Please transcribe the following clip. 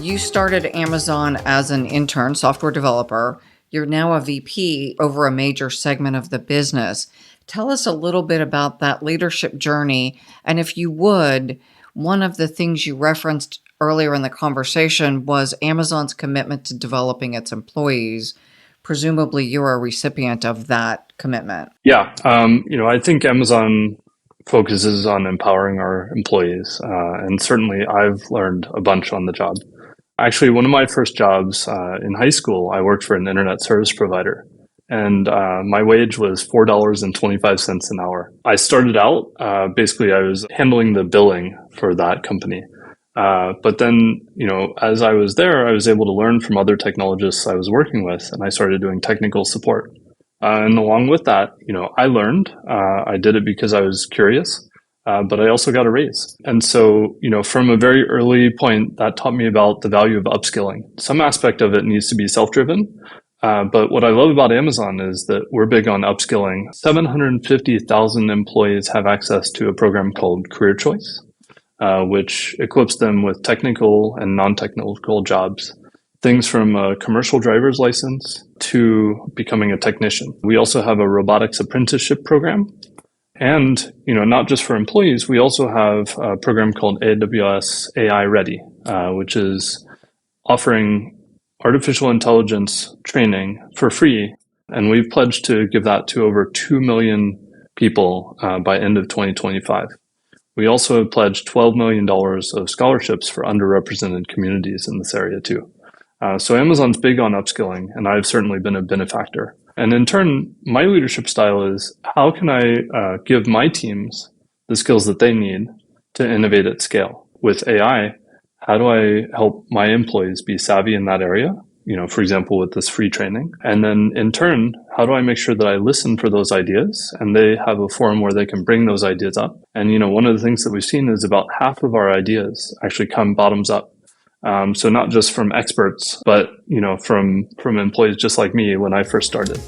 you started Amazon as an intern, software developer. You're now a VP over a major segment of the business. Tell us a little bit about that leadership journey. And if you would, one of the things you referenced earlier in the conversation was Amazon's commitment to developing its employees. Presumably, you're a recipient of that commitment. Yeah, I think Amazon focuses on empowering our employees, and certainly I've learned a bunch on the job. Actually, one of my first jobs in high school, I worked for an internet service provider, and my wage was $4.25 an hour. I started out, basically, I was handling the billing for that company. But then, as I was there, I was able to learn from other technologists I was working with, and I started doing technical support. And along with that, I learned. I did it because I was curious, but I also got a raise. And so, from a very early point, that taught me about the value of upskilling. Some aspect of it needs to be self-driven. But what I love about Amazon is that we're big on upskilling. 750,000 employees have access to a program called Career Choice, which equips them with technical and non-technical jobs. Things from a commercial driver's license to becoming a technician. We also have a robotics apprenticeship program. And, not just for employees, we also have a program called AWS AI Ready, which is offering artificial intelligence training for free. And we've pledged to give that to over 2 million people by end of 2025. We also have pledged $12 million of scholarships for underrepresented communities in this area too. So Amazon's big on upskilling, and I've certainly been a benefactor. And in turn, my leadership style is, how can I give my teams the skills that they need to innovate at scale? With AI, how do I help my employees be savvy in that area? For example, with this free training. And then in turn, how do I make sure that I listen for those ideas and they have a forum where they can bring those ideas up? And, one of the things that we've seen is about half of our ideas actually come bottoms up. So not just from experts, but, from employees just like me when I first started.